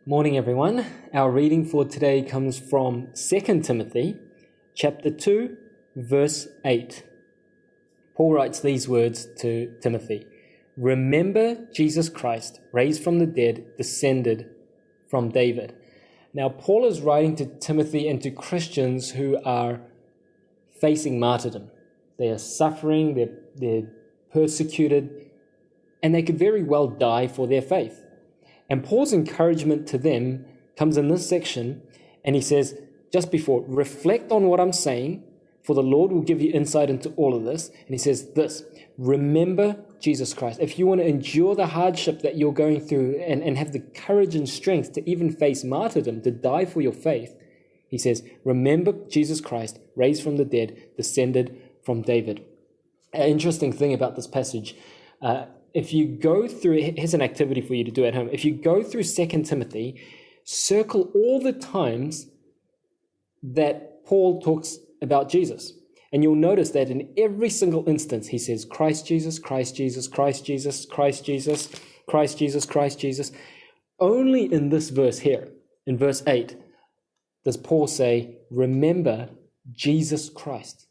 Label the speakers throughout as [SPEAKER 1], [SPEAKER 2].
[SPEAKER 1] Morning, everyone. Our reading for today comes from 2 Timothy, chapter 2, verse 8. Paul writes these words to Timothy: "Remember Jesus Christ, raised from the dead, descended from David." Now, Paul is writing to Timothy and to Christians who are facing martyrdom. They are suffering, they're persecuted, and they could very well die for their faith. And Paul's encouragement to them comes in this section, and he says, just before, reflect on what I'm saying, for the Lord will give you insight into all of this. And he says this: remember Jesus Christ. If you want to endure the hardship that you're going through and have the courage and strength to even face martyrdom, to die for your faith, he says, remember Jesus Christ, raised from the dead, descended from David. An interesting thing about this passage, if you go through, here's an activity for you to do at home. If you go through 2 Timothy, circle all the times that Paul talks about Jesus. And you'll notice that in every single instance, he says, Christ Jesus, Christ Jesus, Christ Jesus, Christ Jesus, Christ Jesus, Christ Jesus. Only in this verse here, in verse 8, does Paul say, remember Jesus Christ.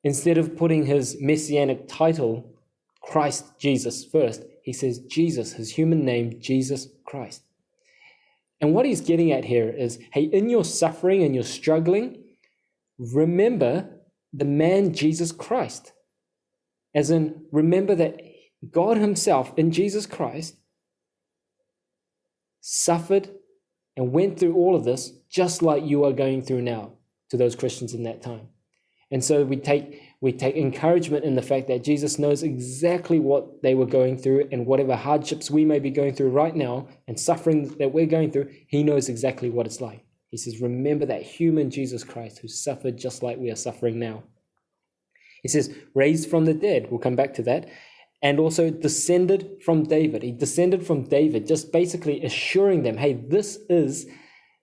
[SPEAKER 1] Instead of putting his messianic title, Christ Jesus, first, he says Jesus, his human name, Jesus Christ. And what he's getting at here is, hey, in your suffering and your struggling, remember the man Jesus Christ. As in, remember that God himself in Jesus Christ suffered and went through all of this just like you are going through now, to those Christians in that time. And so we take encouragement in the fact that Jesus knows exactly what they were going through, and whatever hardships we may be going through right now and suffering that we're going through, he knows exactly what it's like. He says, remember that human Jesus Christ who suffered just like we are suffering now. He says, raised from the dead. We'll come back to that. And also descended from David. He descended from David, just basically assuring them, hey, this is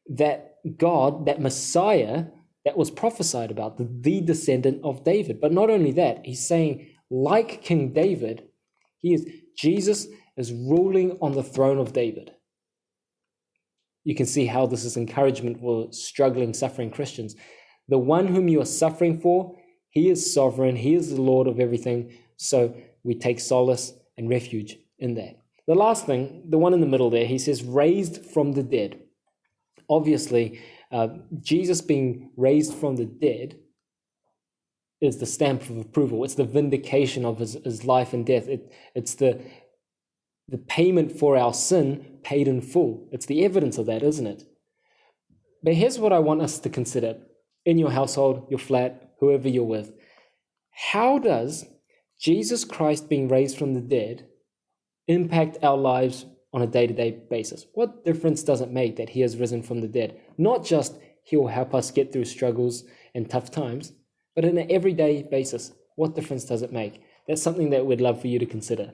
[SPEAKER 1] that God, that Messiah that was prophesied about, the descendant of David. But not only that, he's saying, like King David, Jesus is ruling on the throne of David. You can see how this is encouragement for struggling, suffering Christians. The one whom you are suffering for, he is sovereign, he is the Lord of everything. So we take solace and refuge in that. The last thing, the one in the middle there, he says, raised from the dead. Obviously, Jesus being raised from the dead is the stamp of approval. It's the vindication of his life and death. It's the payment for our sin paid in full. It's the evidence of that, isn't it? But here's what I want us to consider in your household, your flat, whoever you're with. How does Jesus Christ being raised from the dead impact our lives on a day-to-day basis? What difference does it make that he has risen from the dead? Not just he will help us get through struggles and tough times, but on an everyday basis, what difference does it make? That's something that we'd love for you to consider.